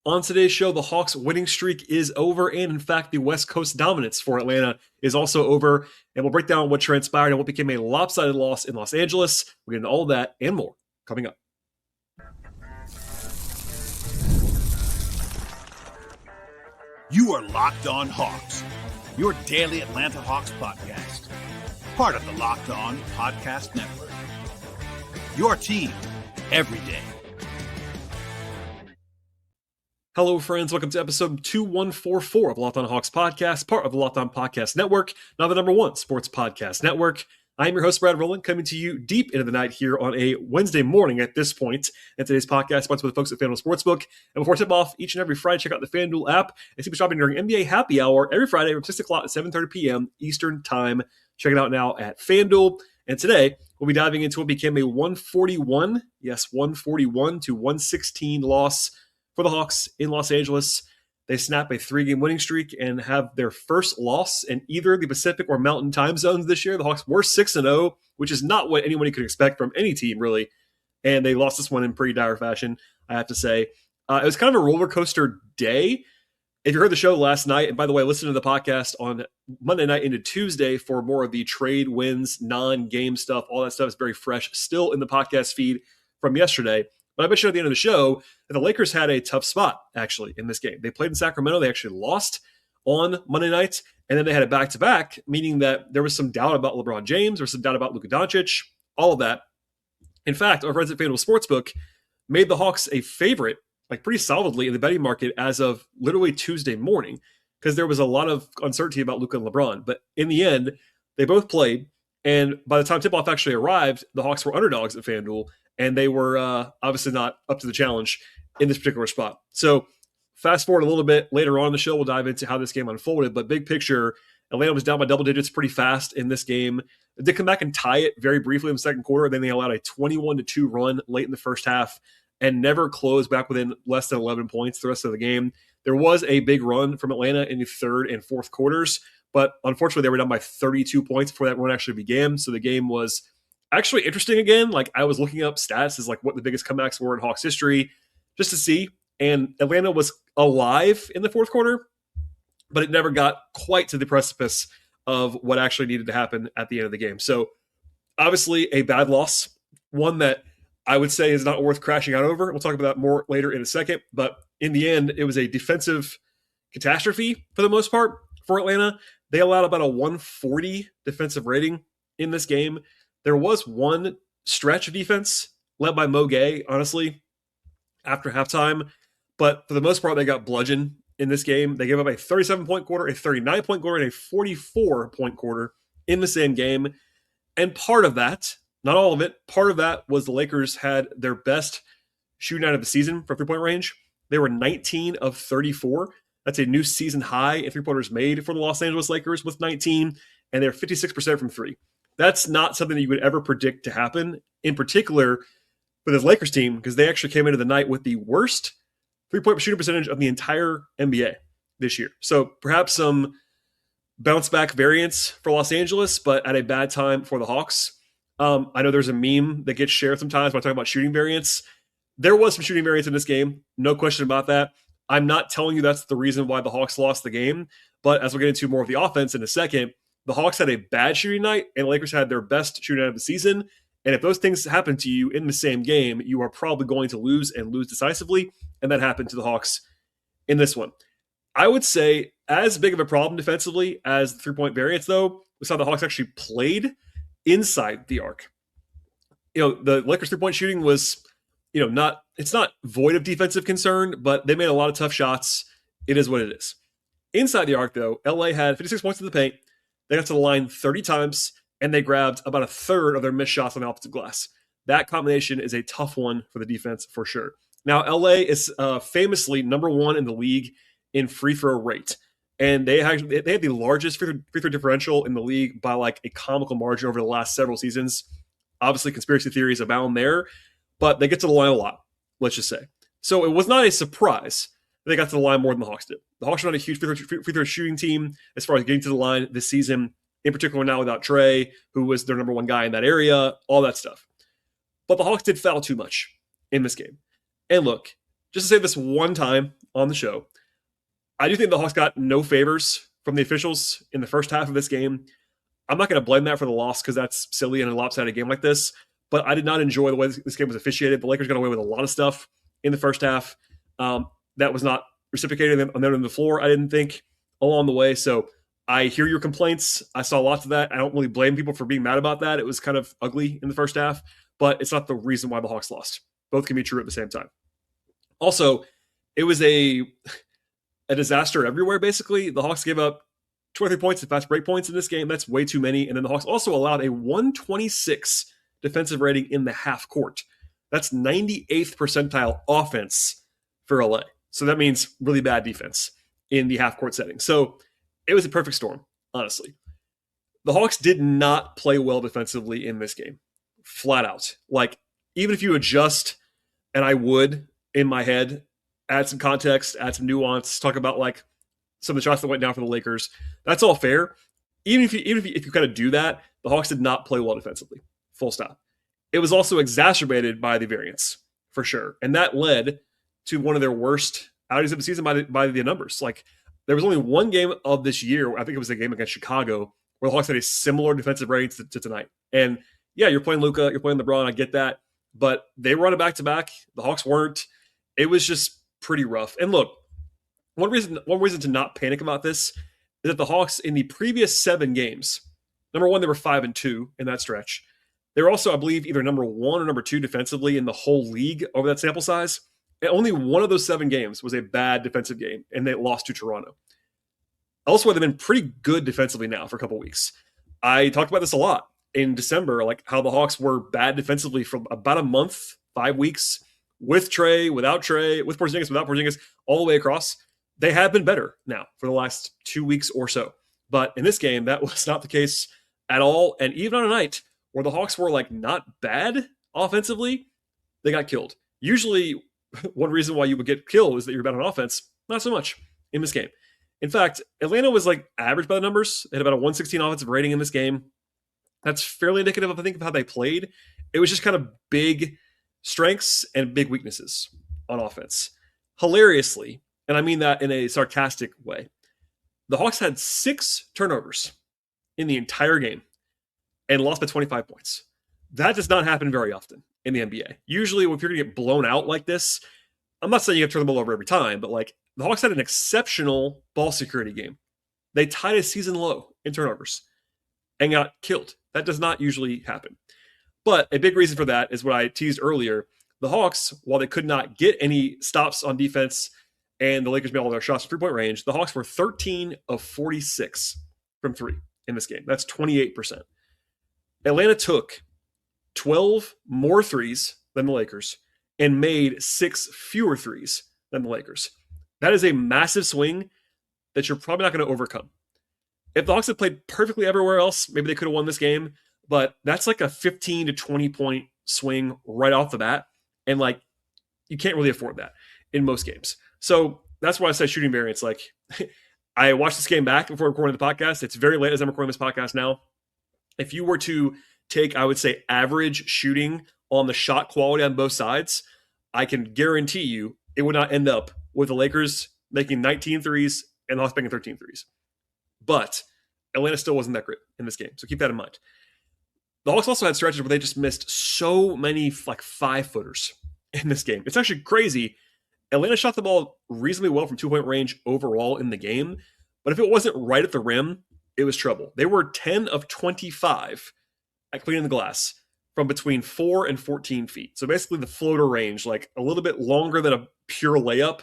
On today's show, the Hawks' winning streak is over, and in fact, the West Coast dominance for Atlanta is also over. And we'll break down what transpired and what became a lopsided loss in Los Angeles. We'll get into all of that and more coming up. You are Locked On Hawks, your daily Atlanta Hawks podcast. Part of the Locked On Podcast Network. Your team every day. Hello, friends. Welcome to episode 2144 of Locked On Hawks podcast, part of the Locked On Podcast Network, now the number one sports podcast network. I am your host, Rowland, coming to you deep into the night here on a Wednesday morning at this point. And today's podcast sponsored by the folks at FanDuel Sportsbook. And before tip-off, each and every Friday, check out the FanDuel app. They keep shopping during NBA Happy Hour every Friday from 6 o'clock to 7:30 p.m. Eastern Time. Check it out now at FanDuel. And today, we'll be diving into what became a 141 to 116 loss for the Hawks in Los Angeles. They snap a 3-game winning streak and have their first loss in either the Pacific or Mountain time zones this year. The Hawks were 6-0, which is not what anybody could expect from any team, really. And they lost this one in pretty dire fashion, I have to say. It was kind of a roller coaster day. If you heard the show last night, and by the way, listen to the podcast on Monday night into Tuesday for more of the trade wins, non-game stuff. All that stuff is very fresh, still in the podcast feed from yesterday. But I mentioned at the end of the show that the Lakers had a tough spot, actually, in this game. They played in Sacramento. They actually lost on Monday night, and then they had a back-to-back, meaning that there was some doubt about LeBron James, there was some doubt about Luka Doncic, all of that. In fact, our friends at FanDuel Sportsbook made the Hawks a favorite, like pretty solidly in the betting market as of literally Tuesday morning, because there was a lot of uncertainty about Luka and LeBron. But in the end, they both played, and by the time tip-off actually arrived, the Hawks were underdogs at FanDuel, and they were obviously not up to the challenge in this particular spot. So fast forward a little bit later on in the show, we'll dive into how this game unfolded. But big picture, Atlanta was down by double digits pretty fast in this game. They did come back and tie it very briefly in the second quarter. Then they allowed a 21-2 run late in the first half and never closed back within less than 11 points the rest of the game. There was a big run from Atlanta in the third and fourth quarters, but unfortunately they were down by 32 points before that run actually began. So the game was actually interesting again. Like, I was looking up stats as like what the biggest comebacks were in Hawks history just to see. And Atlanta was alive in the fourth quarter, but it never got quite to the precipice of what actually needed to happen at the end of the game. So obviously a bad loss, one that I would say is not worth crashing out over. We'll talk about that more later in a second. But in the end, it was a defensive catastrophe for the most part for Atlanta. They allowed about a 140 defensive rating in this game. There was one stretch of defense led by Mo Gay, honestly, after halftime. But for the most part, they got bludgeoned in this game. They gave up a 37-point quarter, a 39-point quarter, and a 44-point quarter in the same game. And part of that, not all of it, part of that was the Lakers had their best shooting night of the season from three-point range. They were 19 of 34. That's a new season high in three-pointers made for the Los Angeles Lakers with 19, and they're 56% from three. That's not something that you would ever predict to happen, in particular for this Lakers team, because they actually came into the night with the worst three-point shooting percentage of the entire NBA this year. So perhaps some bounce-back variance for Los Angeles, but at a bad time for the Hawks. I know there's a meme that gets shared sometimes when I talk about shooting variance. There was some shooting variance in this game, no question about that. I'm not telling you that's the reason why the Hawks lost the game, but as we'll get into more of the offense in a second, the Hawks had a bad shooting night, and the Lakers had their best shooting night of the season. And if those things happen to you in the same game, you are probably going to lose and lose decisively. And that happened to the Hawks in this one. I would say as big of a problem defensively as the three-point variance, though, we saw the Hawks actually played inside the arc. The Lakers three-point shooting was, it's not void of defensive concern, but they made a lot of tough shots. It is what it is. Inside the arc, though, LA had 56 points in the paint. They got to the line 30 times, and they grabbed about a third of their missed shots on the offensive glass. That combination is a tough one for the defense for sure. Now, LA is famously number one in the league in free throw rate. And they had the largest free throw differential in the league by like a comical margin over the last several seasons. Obviously, conspiracy theories abound there, but they get to the line a lot, let's just say. So it was not a surprise they got to the line more than the Hawks did. The Hawks are not a huge free throw shooting team as far as getting to the line this season, in particular now without Trey, who was their number one guy in that area, all that stuff. But the Hawks did foul too much in this game. And look, just to say this one time on the show, I do think the Hawks got no favors from the officials in the first half of this game. I'm not going to blame that for the loss because that's silly in a lopsided game like this, but I did not enjoy the way this game was officiated. The Lakers got away with a lot of stuff in the first half that was not reciprocated on the end of the floor, I didn't think, along the way. So I hear your complaints. I saw lots of that. I don't really blame people for being mad about that. It was kind of ugly in the first half, but it's not the reason why the Hawks lost. Both can be true at the same time. Also, it was a disaster everywhere, basically. The Hawks gave up 23 points and fast break points in this game. That's way too many. And then the Hawks also allowed a 126 defensive rating in the half court. That's 98th percentile offense for LA. So that means really bad defense in the half court setting. So it was a perfect storm, honestly. The Hawks did not play well defensively in this game, flat out. Like, even if you adjust, and I would in my head, add some context, add some nuance, talk about like some of the shots that went down for the Lakers. That's all fair. Even if you kind of do that, the Hawks did not play well defensively. Full stop. It was also exacerbated by the variance, for sure. And that led to one of their worst outings of the season by the numbers. Like, there was only one game of this year, I think it was a game against Chicago, where the Hawks had a similar defensive rating to tonight. And yeah, you're playing Luka, you're playing LeBron, I get that. But they were on a back-to-back. The Hawks weren't. It was just pretty rough. And look, one reason to not panic about this is that the Hawks in the previous 7 games, number one, they were 5-2 in that stretch. They were also, I believe, either number 1 or number 2 defensively in the whole league over that sample size. And only one of those 7 games was a bad defensive game, and they lost to Toronto. Elsewhere, they've been pretty good defensively now for a couple weeks. I talked about this a lot in December, like how the Hawks were bad defensively for about a month, 5 weeks, with Trey, without Trey, with Porzingis, without Porzingis, all the way across. They have been better now for the last 2 weeks or so. But in this game, that was not the case at all. And even on a night where the Hawks were like not bad offensively, they got killed. Usually, one reason why you would get killed is that you're bad on offense. Not so much in this game. In fact, Atlanta was like average by the numbers. They had about a 116 offensive rating in this game. That's fairly indicative of, I think, of how they played. It was just kind of big strengths and big weaknesses on offense. Hilariously, and I mean that in a sarcastic way, the Hawks had 6 turnovers in the entire game and lost by 25 points. That does not happen very often in the NBA. Usually, if you're going to get blown out like this, I'm not saying you have to turn the ball over every time, but like the Hawks had an exceptional ball security game. They tied a season low in turnovers and got killed. That does not usually happen. But a big reason for that is what I teased earlier. The Hawks, while they could not get any stops on defense and the Lakers made all their shots from 3-point range, the Hawks were 13 of 46 from 3 in this game. That's 28%. Atlanta took 12 more threes than the Lakers and made 6 fewer threes than the Lakers. That is a massive swing that you're probably not going to overcome. If the Hawks had played perfectly everywhere else, maybe they could have won this game, but that's like a 15 to 20 point swing right off the bat. And like, you can't really afford that in most games. So that's why I say shooting variance. Like, I watched this game back before recording the podcast. It's very late as I'm recording this podcast now. If you were to take, I would say, average shooting on the shot quality on both sides, I can guarantee you it would not end up with the Lakers making 19 threes and the Hawks making 13 threes. But Atlanta still wasn't that great in this game. So keep that in mind. The Hawks also had stretches where they just missed so many like 5-footers in this game. It's actually crazy. Atlanta shot the ball reasonably well from 2-point range overall in the game. But if it wasn't right at the rim, it was trouble. They were 10 of 25 at cleaning the glass from between 4 and 14 feet. So basically the floater range, like a little bit longer than a pure layup.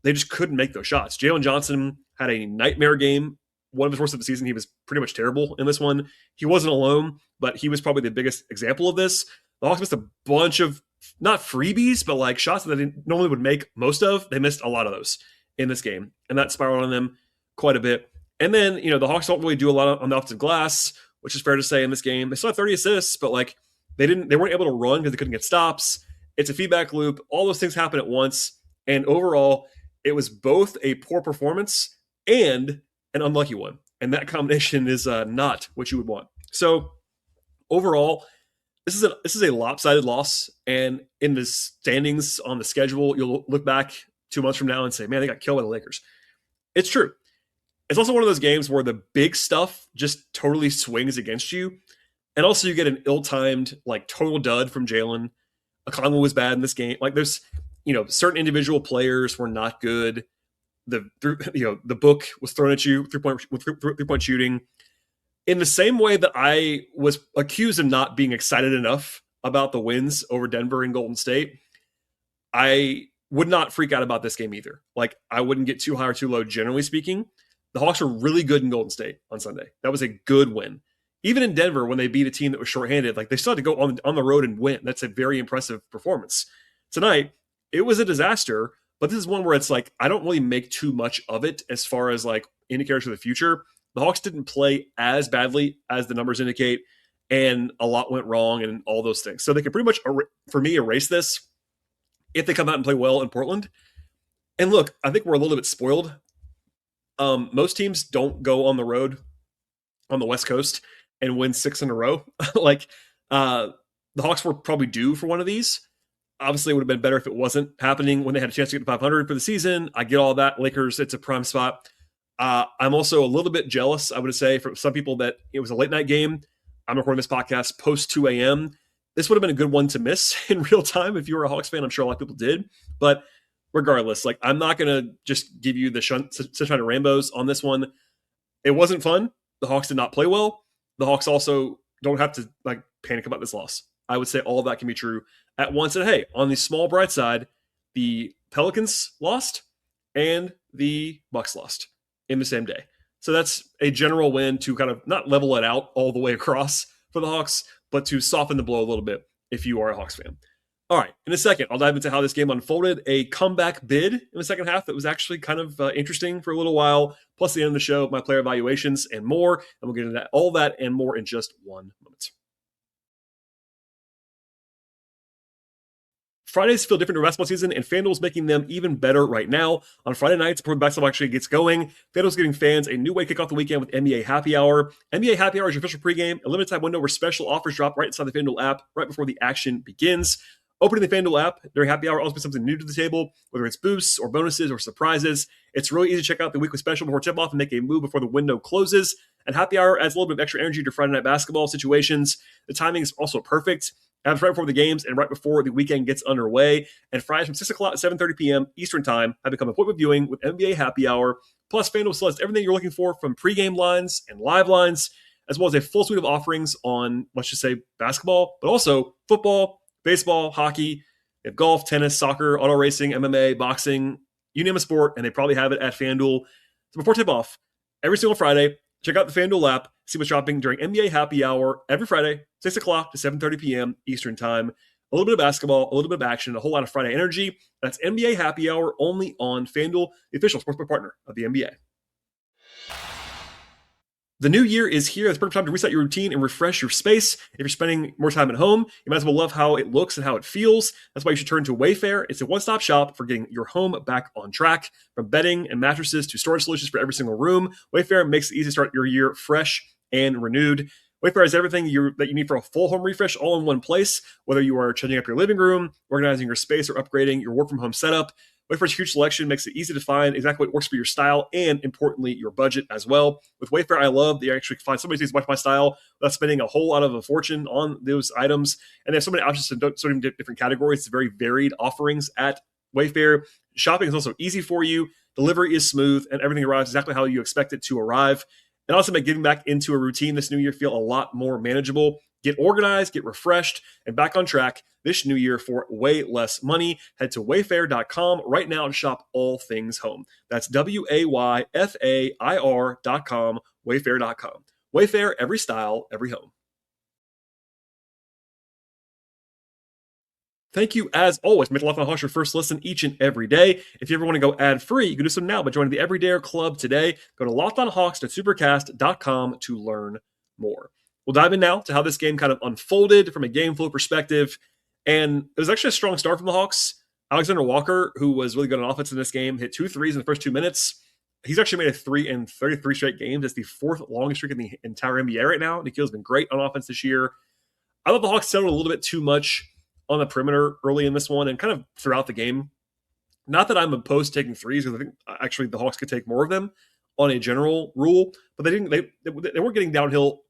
They just couldn't make those shots. Jalen Johnson had a nightmare game. One of his worst of the season. He was pretty much terrible in this one. He wasn't alone, but he was probably the biggest example of this. The Hawks missed a bunch of, not freebies, but like shots that they normally would make most of. They missed a lot of those in this game, and that spiraled on them quite a bit. And then, the Hawks don't really do a lot on the offensive glass, which is fair to say in this game. They still had 30 assists, but like they weren't able to run because they couldn't get stops. It's a feedback loop. All those things happen at once. And overall, it was both a poor performance and an unlucky one. And that combination is not what you would want. So overall, this is a lopsided loss, and in the standings on the schedule, you'll look back 2 months from now and say, "Man, they got killed by the Lakers." It's true. It's also one of those games where the big stuff just totally swings against you, and also you get an ill-timed like total dud from Jalen. Okongwu was bad in this game. Like there's certain individual players were not good. The book was thrown at you, three-point shooting. In the same way that I was accused of not being excited enough about the wins over Denver and Golden State, I would not freak out about this game either. Like I wouldn't get too high or too low, generally speaking. The Hawks were really good in Golden State on Sunday. That was a good win. Even in Denver, when they beat a team that was shorthanded, like they still had to go on the road and win. That's a very impressive performance. Tonight, it was a disaster, but this is one where it's like, I don't really make too much of it as far as like indicators for the future. The Hawks didn't play as badly as the numbers indicate, and a lot went wrong and all those things. So they can pretty much, for me, erase this if they come out and play well in Portland. And look, I think we're a little bit spoiled. Most teams don't go on the road on the West Coast and win 6 in a row. Like the Hawks were probably due for one of these. Obviously, it would have been better if it wasn't happening when they had a chance to get to 500 for the season. I get all that. Lakers, it's a prime spot. I'm also a little bit jealous, I would say, from some people that it was a late night game. I'm recording this podcast post 2 a.m. This would have been a good one to miss in real time if you were a Hawks fan. I'm sure a lot of people did. But regardless, like I'm not going to just give you the sunshine and rainbows on this one. It wasn't fun. The Hawks did not play well. The Hawks also don't have to like panic about this loss. I would say all of that can be true at once. And hey, on the small bright side, the Pelicans lost and the Bucks lost in the same day. So that's a general win to kind of not level it out all the way across for the Hawks, but to soften the blow a little bit if you are a Hawks fan. All right, in a second, I'll dive into how this game unfolded. A comeback bid in the second half that was actually kind of interesting for a little while, plus the end of the show, my player evaluations and more. And we'll get into all that and more in just one moment. Fridays feel different during basketball season, and FanDuel's making them even better right now. On Friday nights, before the basketball actually gets going, FanDuel's giving fans a new way to kick off the weekend with NBA Happy Hour. NBA Happy Hour is your official pregame, a limited time window where special offers drop right inside the FanDuel app right before the action begins. Opening the FanDuel app during Happy Hour also brings something new to the table, whether it's boosts or bonuses or surprises. It's really easy to check out the weekly special before tip-off and make a move before the window closes. And Happy Hour adds a little bit of extra energy to Friday night basketball situations. The timing is also perfect. It's right before the games and right before the weekend gets underway. And Fridays from 6 o'clock to 7:30 p.m. Eastern Time have become appointment viewing with NBA Happy Hour. Plus, FanDuel still has everything you're looking for from pregame lines and live lines, as well as a full suite of offerings on, let's just say, basketball, but also football, baseball, hockey. They have golf, tennis, soccer, auto racing, MMA, boxing, you name a sport, and they probably have it at FanDuel. So before tip-off, every single Friday, check out the FanDuel app, see what's dropping during NBA Happy Hour every Friday, 6 o'clock to 7:30 p.m. Eastern Time. A little bit of basketball, a little bit of action, a whole lot of Friday energy. That's NBA Happy Hour only on FanDuel, the official sportsbook partner of the NBA. The new year is here. It's the perfect time to reset your routine and refresh your space. If you're spending more time at home, you might as well love how it looks and how it feels. That's why you should turn to Wayfair. It's a one-stop shop for getting your home back on track. From bedding and mattresses to storage solutions for every single room, Wayfair makes it easy to start your year fresh and renewed. Wayfair has everything that you need for a full home refresh all in one place, whether you are changing up your living room, organizing your space, or upgrading your work-from-home setup. Wayfair's huge selection makes it easy to find exactly what works for your style and, importantly, your budget as well. With Wayfair, I love that you actually find somebody who's much my style without spending a whole lot of a fortune on those items. And they have so many options in so many different categories. It's very varied offerings at Wayfair. Shopping is also easy for you. Delivery is smooth, and everything arrives exactly how you expect it to arrive. And also make getting back into a routine this new year feel a lot more manageable. Get organized, get refreshed, and back on track this new year for way less money. Head to wayfair.com right now to shop all things home. That's WAYFAIR.com, wayfair.com. Wayfair, every style, every home. Thank you, as always, for making Locked On Hawks your first listen each and every day. If you ever want to go ad-free, you can do so now by joining the Everydayer Club today. Go to LockedOnHawks.supercast.com to learn more. We'll dive in now to how this game kind of unfolded from a game flow perspective. And it was actually a strong start from the Hawks. Alexander Walker, who was really good on offense in this game, hit 2 threes in the first 2 minutes. He's actually made a 3 in 33 straight games. That's the 4th longest streak in the entire NBA right now. Nikhil's been great on offense this year. I thought the Hawks settled a little bit too much on the perimeter early in this one and kind of throughout the game. Not that I'm opposed to taking threes, because I think actually the Hawks could take more of them on a general rule, but they didn't. They weren't getting downhill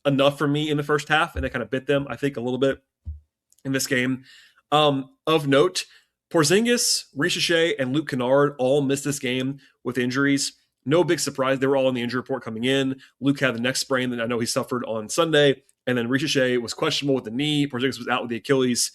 enough for me in the first half, and they kind of bit them, I think, a little bit in this game. Of note, Porzingis, Richache, and Luke Kennard all missed this game with injuries. No big surprise. They were all on the injury report coming in. Luke had the neck sprain that I know he suffered on Sunday, and then Richache was questionable with the knee. Porzingis was out with the Achilles.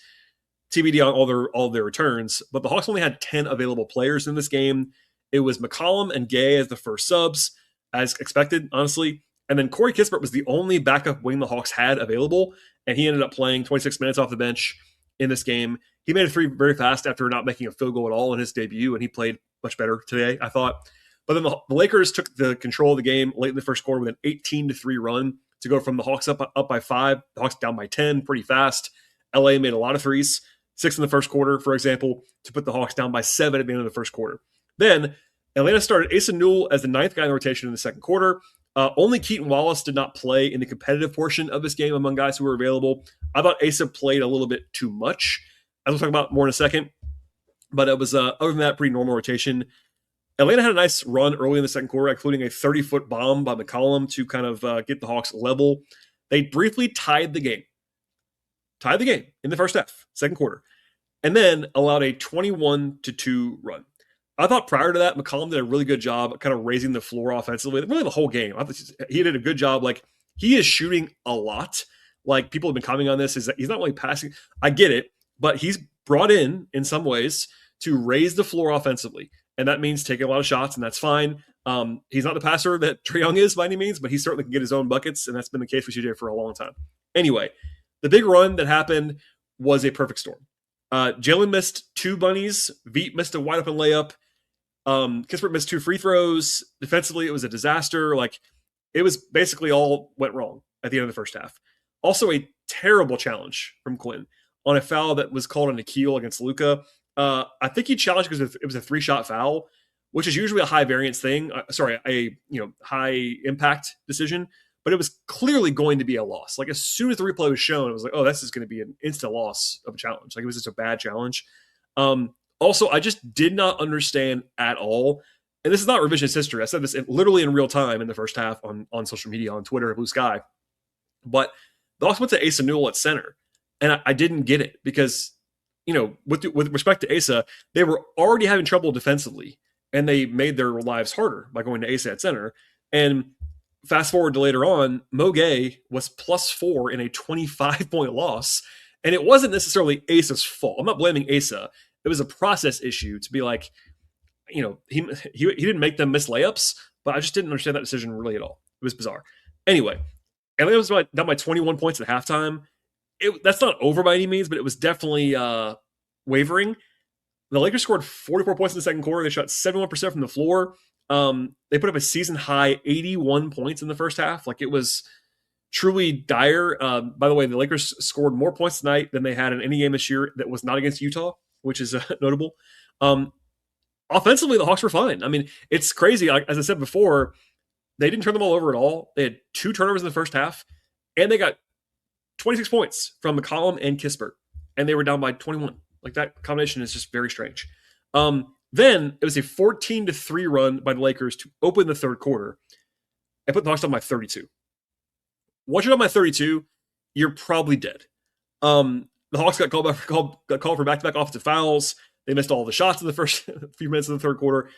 TBD on all their returns. But the Hawks only had 10 available players in this game. It was McCollum and Gay as the first subs, as expected, honestly. And then Corey Kispert was the only backup wing the Hawks had available, and he ended up playing 26 minutes off the bench in this game. He made a three very fast after not making a field goal at all in his debut, and he played much better today, I thought. But then the Lakers took the control of the game late in the first quarter with an 18-3 run to go from the Hawks up by 5, the Hawks down by 10 pretty fast. LA made a lot of threes, 6 in the first quarter, for example, to put the Hawks down by 7 at the end of the first quarter. Then Atlanta started Asa Newell as the 9th guy in the rotation in the second quarter. Only Keaton Wallace did not play in the competitive portion of this game among guys who were available. I thought Asa played a little bit too much, as we'll talk about more in a second. But it was, other than that, pretty normal rotation. Atlanta had a nice run early in the second quarter, including a 30-foot bomb by McCollum to kind of get the Hawks level. They briefly tied the game. In the first half, second quarter, and then allowed a 21-2 run. I thought prior to that, McCollum did a really good job kind of raising the floor offensively, really the whole game. I thought he did a good job. Like, he is shooting a lot. Like, people have been commenting on this, is that he's not only passing. I get it, but he's brought in some ways to raise the floor offensively. And that means taking a lot of shots, and that's fine. He's not the passer that Trae Young is by any means, but he certainly can get his own buckets, and that's been the case with CJ for a long time. Anyway, the big run that happened was a perfect storm. Jalen missed 2 bunnies. Veet missed a wide-open layup. Kispert missed 2 free throws. Defensively, it was a disaster. Like, it was basically all went wrong at the end of the first half. Also, a terrible challenge from Quinn on a foul that was called on Nikhil against Luka. I think he challenged because it was a 3-shot foul, which is usually a high variance thing. A high impact decision, but it was clearly going to be a loss. Like, as soon as the replay was shown, it was like, oh, this is going to be an instant loss of a challenge. Like, it was just a bad challenge. Also, I just did not understand at all, and this is not revisionist history. I said this literally in real time in the first half on social media, on Twitter, Blue Sky. But the Hawks went to Asa Newell at center, and I didn't get it because, with respect to Asa, they were already having trouble defensively, and they made their lives harder by going to Asa at center. And fast forward to later on, Mo Gay was +4 in a 25-point loss, and it wasn't necessarily Asa's fault. I'm not blaming Asa. It was a process issue to be like, he didn't make them miss layups, but I just didn't understand that decision really at all. It was bizarre. Anyway, Atlanta was down by 21 points at halftime. That's not over by any means, but it was definitely wavering. The Lakers scored 44 points in the second quarter. They shot 71% from the floor. They put up a season-high 81 points in the first half. Like, it was truly dire. By the way, the Lakers scored more points tonight than they had in any game this year that was not against Utah, which is notable. Offensively, the Hawks were fine. I mean, it's crazy. As I said before, they didn't turn the ball over at all. They had 2 turnovers in the first half, and they got 26 points from McCollum and Kispert, and they were down by 21. Like, that combination is just very strange. Then it was a 14-3 run by the Lakers to open the third quarter and put the Hawks down by 32. Once you're down by 32, you're probably dead. The Hawks got called for back-to-back offensive fouls. They missed all the shots in the first few minutes of the third quarter.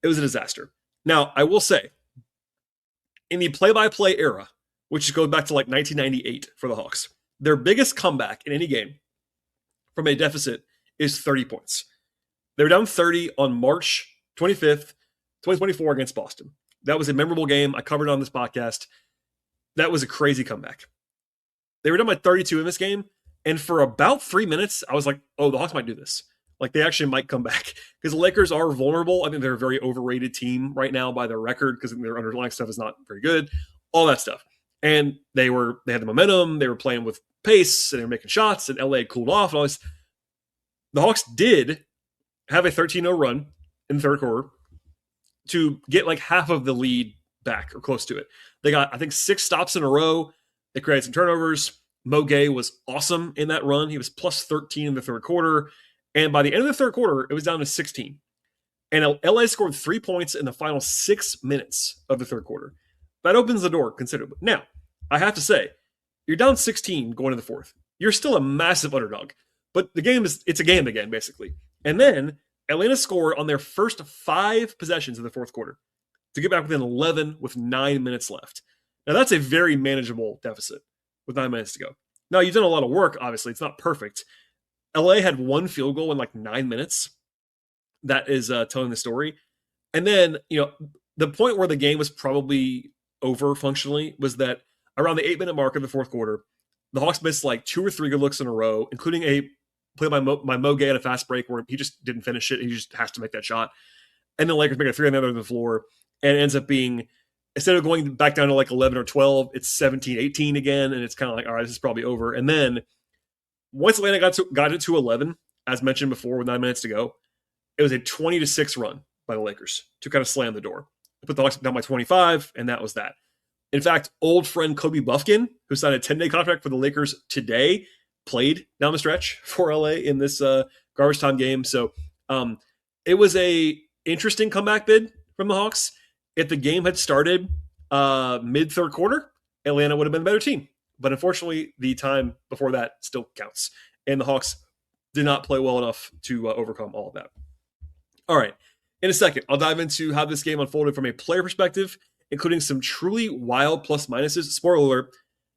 It was a disaster. Now, I will say, in the play-by-play era, which goes back to like 1998 for the Hawks, their biggest comeback in any game from a deficit is 30 points. They were down 30 on March 25th, 2024 against Boston. That was a memorable game. I covered it on this podcast. That was a crazy comeback. They were down by 32 in this game, and for about 3 minutes, I was like, oh, the Hawks might do this. Like, they actually might come back because the Lakers are vulnerable. I think they're a very overrated team right now by their record because their underlying stuff is not very good, all that stuff. And they had the momentum. They were playing with pace, and they were making shots, and LA cooled off. And all this. The Hawks did have a 13-0 run in the third quarter to get like half of the lead back or close to it. They got, I think, 6 stops in a row. They created some turnovers. Mo Gay was awesome in that run. He was plus 13 in the third quarter. And by the end of the third quarter, it was down to 16. And LA scored 3 points in the final 6 minutes of the third quarter. That opens the door considerably. Now, I have to say, you're down 16 going to the fourth. You're still a massive underdog. But it's a game again, basically. And then Atlanta scored on their first 5 possessions in the fourth quarter to get back within 11 with 9 minutes left. Now, that's a very manageable deficit with 9 minutes to go. Now, you've done a lot of work, obviously. It's not perfect. LA had 1 field goal in like 9 minutes. That is telling the story. And then, the point where the game was probably over functionally was that around the 8-minute mark of the fourth quarter, the Hawks missed like 2 or 3 good looks in a row, including a play by Mo Gay at a fast break where he just didn't finish it. He just has to make that shot. And then the Lakers make a 3 on the other end of the floor. And it ends up being, instead of going back down to like 11 or 12, it's 17, 18 again. And it's kind of like, all right, this is probably over. And then once Atlanta got it to 11, as mentioned before, with 9 minutes to go, it was a 20-6 run by the Lakers to kind of slam the door. Put the Hawks down by 25, and that was that. In fact, old friend Kobe Buffkin, who signed a 10-day contract for the Lakers today, played down the stretch for LA in this garbage time game. So it was a interesting comeback bid from the Hawks. If the game had started mid-third quarter, Atlanta would have been a better team. But unfortunately, the time before that still counts. And the Hawks did not play well enough to overcome all of that. All right. In a second, I'll dive into how this game unfolded from a player perspective, including some truly wild plus minuses. Spoiler alert,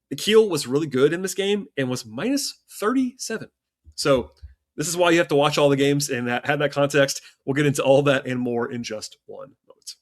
Nikhil was really good in this game and was minus 37. So this is why you have to watch all the games and have that context. We'll get into all that and more in just one moment.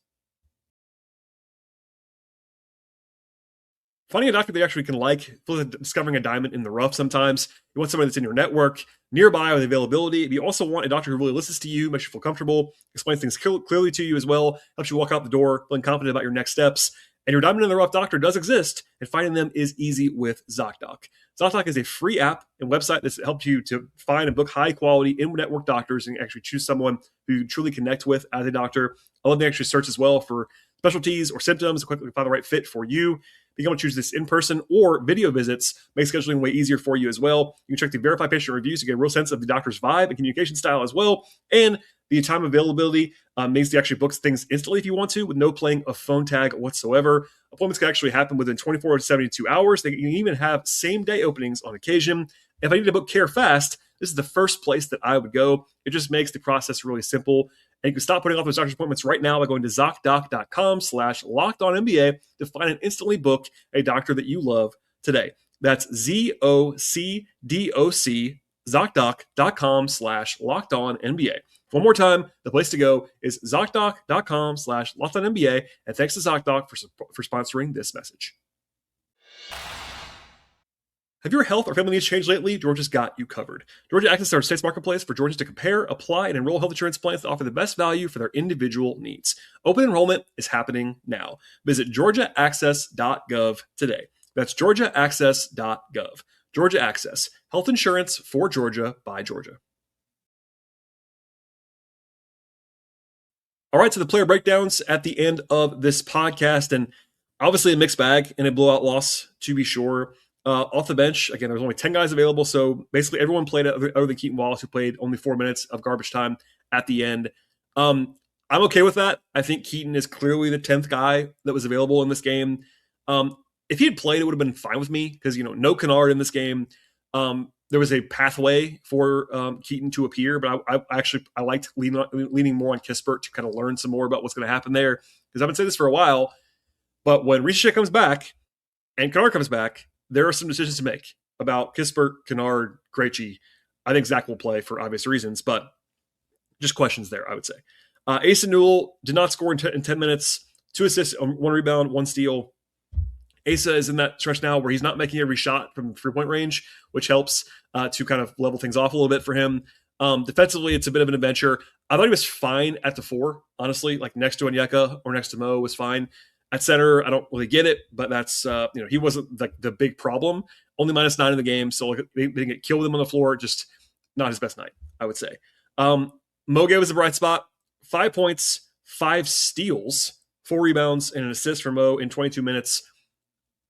Finding a doctor that you actually can like, discovering a diamond in the rough sometimes. You want somebody that's in your network, nearby with availability. You also want a doctor who really listens to you, makes you feel comfortable, explains things clearly to you as well, helps you walk out the door feeling confident about your next steps. And your diamond in the rough doctor does exist, and finding them is easy with Zocdoc. Zocdoc is a free app and website that's helped you to find and book high-quality in-network doctors and actually choose someone who you truly connect with as a doctor. I love the extra search as well for specialties or symptoms to quickly find the right fit for you. Being able to choose this in-person or video visits makes scheduling way easier for you as well. You can check the verified patient reviews to get a real sense of the doctor's vibe and communication style as well. And the time availability means to actually book things instantly if you want to, with no playing of phone tag whatsoever. Appointments can actually happen within 24 to 72 hours. They can even have same-day openings on occasion. If I need to book care fast, this is the first place that I would go. It just makes the process really simple. And you can stop putting off those doctor's appointments right now by going to Zocdoc.com/LockedOnNBA to find and instantly book a doctor that you love today. That's ZocDoc, Zocdoc.com/LockedOnNBA. One more time, the place to go is Zocdoc.com/LockedOnNBA. And thanks to Zocdoc for sponsoring this message. Have your health or family needs changed lately? Georgia's got you covered. Georgia Access is our state's marketplace for Georgians to compare, apply, and enroll health insurance plans that offer the best value for their individual needs. Open enrollment is happening now. Visit georgiaaccess.gov today. That's georgiaaccess.gov. Georgia Access, health insurance for Georgia by Georgia. All right, so the player breakdowns at the end of this podcast, and obviously a mixed bag and a blowout loss, to be sure. Off the bench, again, there was only 10 guys available, so basically everyone played other than Keaton Wallace, who played only 4 minutes of garbage time at the end. I'm okay with that. I think Keaton is clearly the 10th guy that was available in this game. If he had played, it would have been fine with me because, no Kennard in this game. There was a pathway for Keaton to appear, but I liked leaning more on Kispert to kind of learn some more about what's going to happen there, because I've been saying this for a while. But when Ricochet comes back and Kennard comes back, there are some decisions to make about Kispert, Kennard, Krejci. I think Zach will play for obvious reasons, but just questions there, I would say. Asa Newell did not score in 10 minutes, 2 assists, 1 rebound, 1 steal. Asa is in that stretch now where he's not making every shot from three-point range, which helps to kind of level things off a little bit for him. Defensively, it's a bit of an adventure. I thought he was fine at the 4, honestly, like next to Onyeka or next to Mo was fine. At center, I don't really get it, but that's, he wasn't the big problem. Only -9 in the game, so they didn't get killed with him on the floor. Just not his best night, I would say. Moge was a bright spot. 5 points, 5 steals, 4 rebounds, and an assist for Mo in 22 minutes.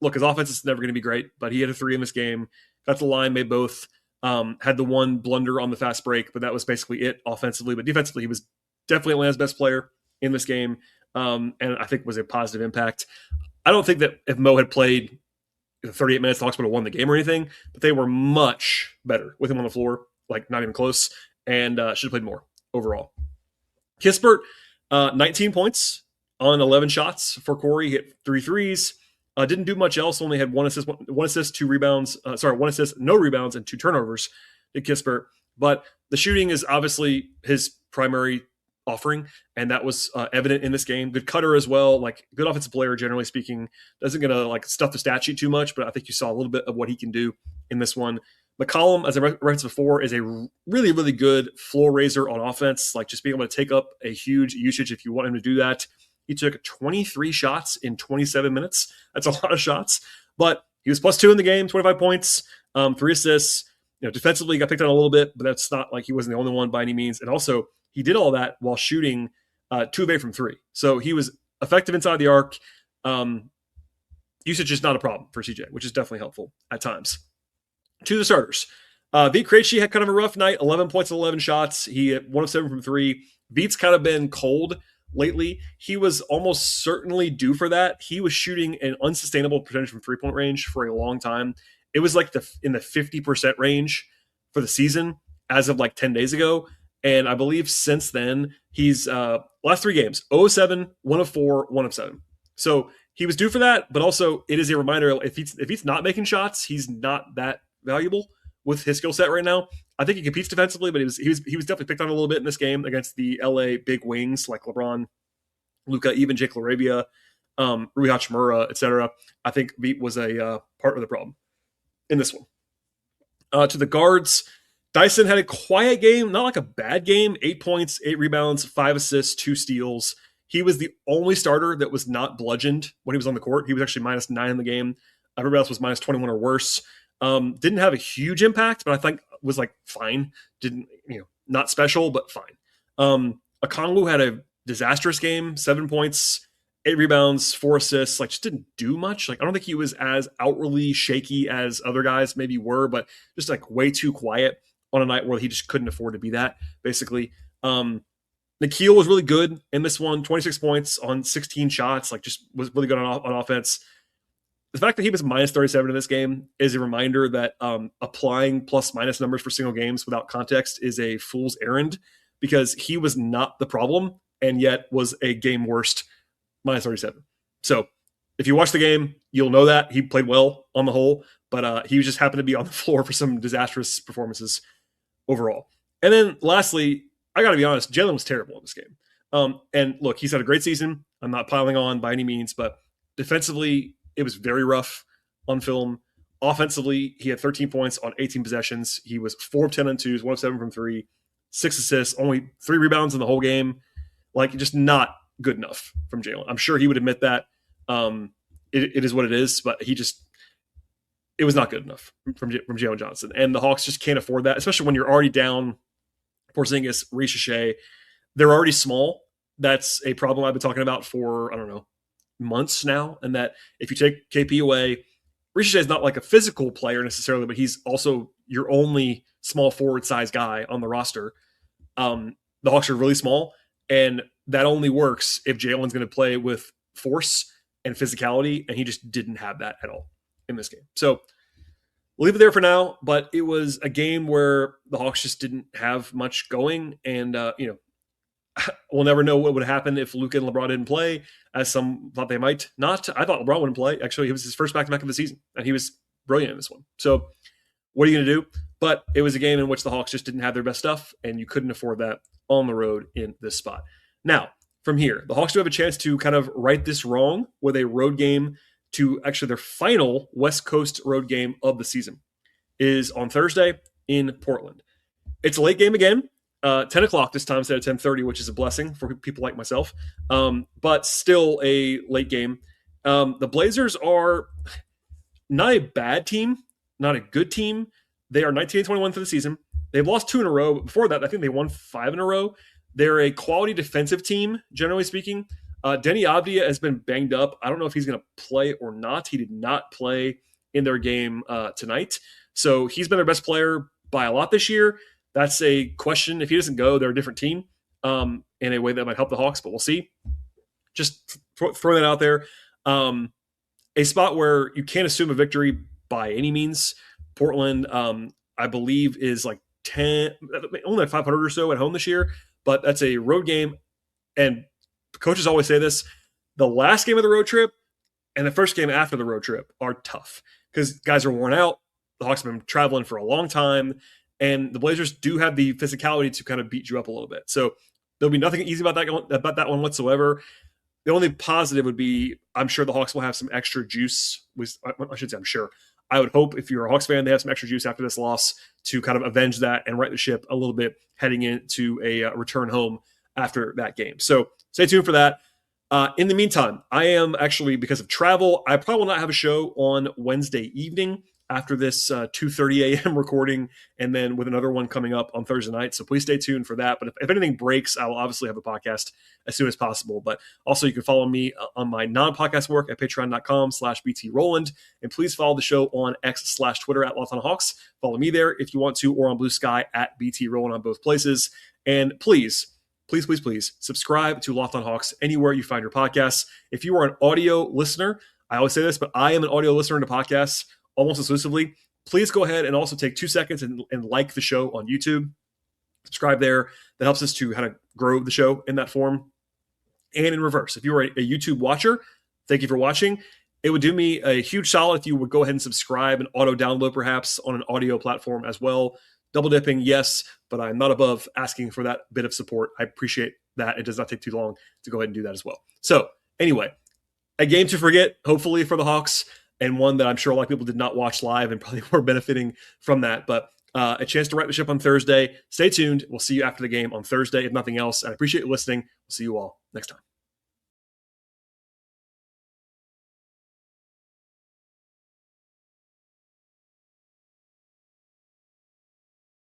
look, his offense is never going to be great, but he had a 3 in this game, got the line, made both, had the one blunder on the fast break, but that was basically it offensively. But defensively, he was definitely Atlanta's best player in this game, and I think was a positive impact. I don't think that if Mo had played 38 minutes, the Hawks would have won the game or anything, but they were much better with him on the floor, like not even close, and should have played more overall. Kispert, 19 points on 11 shots for Corey, hit 3 threes. Didn't do much else, only had one assist, 2 rebounds. One assist, no rebounds, and 2 turnovers to Kispert. But the shooting is obviously his primary offering, and that was evident in this game. Good cutter as well, like good offensive player, generally speaking. Doesn't gonna like stuff the stat sheet too much, but I think you saw a little bit of what he can do in this one. McCollum, as I referenced before, is a really, really good floor raiser on offense, like just being able to take up a huge usage if you want him to do that. He took 23 shots in 27 minutes. That's a lot of shots, but he was +2 in the game, 25 points, 3 assists. Defensively, he got picked on a little bit, but that's not like he wasn't the only one by any means. And also, he did all that while shooting 2 of 8 from 3. So he was effective inside the arc. Usage is not a problem for CJ, which is definitely helpful at times. To the starters. Vit Krejci had kind of a rough night, 11 points and 11 shots. He hit 1 of 7 from 3. Vit's kind of been cold lately. He was almost certainly due for that. He was shooting an unsustainable percentage from 3-point range for a long time. It was like in the 50% range for the season as of like 10 days ago. And I believe since then, he's last 3 games, 0 of 7, 1 of 4, 1 of 7. So he was due for that, but also it is a reminder, if he's not making shots, he's not that valuable with his skill set right now. I think he competes defensively, but he was definitely picked on a little bit in this game against the LA big wings like LeBron, Luka, even Jake LaRavia, Rui Hachimura, etc. I think Vit was a part of the problem in this one. To the guards, Dyson had a quiet game, not like a bad game. 8 points, 8 rebounds, 5 assists, 2 steals. He was the only starter that was not bludgeoned when he was on the court. He was actually -9 in the game. Everybody else was -21 or worse. Didn't have a huge impact, but I think was like fine. Didn't, not special, but fine. Okongwu had a disastrous game, 7 points, 8 rebounds, 4 assists, like just didn't do much. Like I don't think he was as outwardly shaky as other guys maybe were, but just like way too quiet on a night where he just couldn't afford to be that, basically. Nikhil was really good in this one, 26 points on 16 shots, like just was really good on offense. The fact that he was -37 in this game is a reminder that applying plus-minus numbers for single games without context is a fool's errand, because he was not the problem and yet was a game worst -37. So if you watch the game, you'll know that he played well on the whole, but he just happened to be on the floor for some disastrous performances overall. And then lastly, I got to be honest, Jalen was terrible in this game. And look, he's had a great season. I'm not piling on by any means, but defensively, it was very rough on film. Offensively, he had 13 points on 18 possessions. He was 4 of 10 on 2s, 1 of 7 from 3, 6 assists, only 3 rebounds in the whole game. Like, just not good enough from Jalen. I'm sure he would admit that. It is what it is, but it was not good enough from Jalen Johnson. And the Hawks just can't afford that, especially when you're already down Porzingis, Richache. They're already small. That's a problem I've been talking about for, I don't know, months now. And that if you take KP away, Richache is not like a physical player necessarily, but he's also your only small forward size guy on the roster. The Hawks are really small, and that only works if Jalen's going to play with force and physicality, and he just didn't have that at all in this game. So we'll leave it there for now, but it was a game where the Hawks just didn't have much going, and we'll never know what would happen if Luka and LeBron didn't play, as some thought they might not. I thought LeBron wouldn't play. Actually, it was his first back-to-back of the season, and he was brilliant in this one. So what are you going to do? But it was a game in which the Hawks just didn't have their best stuff, and you couldn't afford that on the road in this spot. Now, from here, the Hawks do have a chance to kind of right this wrong with a road game to actually their final West Coast road game of the season is on Thursday in Portland. It's a late game again, 10 o'clock this time instead of 10:30, which is a blessing for people like myself, but still a late game. The Blazers are not a bad team, not a good team. They are 19-21 for the season. They've lost 2 in a row. Before that, I think they won 5 in a row. They're a quality defensive team, generally speaking. Denny Avdia has been banged up. I don't know if he's going to play or not. He did not play in their game tonight. So he's been their best player by a lot this year. That's a question. If he doesn't go, they're a different team in a way that might help the Hawks, but we'll see. Just throw that out there. A spot where you can't assume a victory by any means. Portland, I believe, is like 10, only like 500 or so at home this year, but that's a road game. And coaches always say this, the last game of the road trip and the first game after the road trip are tough because guys are worn out. The Hawks have been traveling for a long time, and the Blazers do have the physicality to kind of beat you up a little bit. So there'll be nothing easy about that one whatsoever. The only positive would be, I'm sure the Hawks will have some extra juice. I should say, I'm sure. I would hope if you're a Hawks fan, they have some extra juice after this loss to kind of avenge that and right the ship a little bit heading into a return home after that game. So stay tuned for that. In the meantime, I am actually, because of travel, I probably will not have a show on Wednesday evening after this 2:30 a.m. recording, and then with another one coming up on Thursday night. So please stay tuned for that. But if anything breaks, I will obviously have a podcast as soon as possible. But also you can follow me on my non-podcast work at patreon.com/BTRowland. And please follow the show on X/Twitter at Locked On Hawks. Follow me there if you want to, or on Blue Sky at BTRowland on both places. And please subscribe to Locked On Hawks anywhere you find your podcasts. If you are an audio listener, I always say this, but I am an audio listener to podcasts almost exclusively. Please go ahead and also take 2 seconds and like the show on YouTube. Subscribe there. That helps us to kind of grow the show in that form. And in reverse, if you are a YouTube watcher, thank you for watching. It would do me a huge solid if you would go ahead and subscribe and auto download perhaps on an audio platform as well. Double dipping, yes, but I'm not above asking for that bit of support. I appreciate that. It does not take too long to go ahead and do that as well. So anyway, a game to forget, hopefully, for the Hawks, and one that I'm sure a lot of people did not watch live and probably were benefiting from that. But a chance to right the ship on Thursday. Stay tuned. We'll see you after the game on Thursday, if nothing else. I appreciate you listening. We'll see you all next time.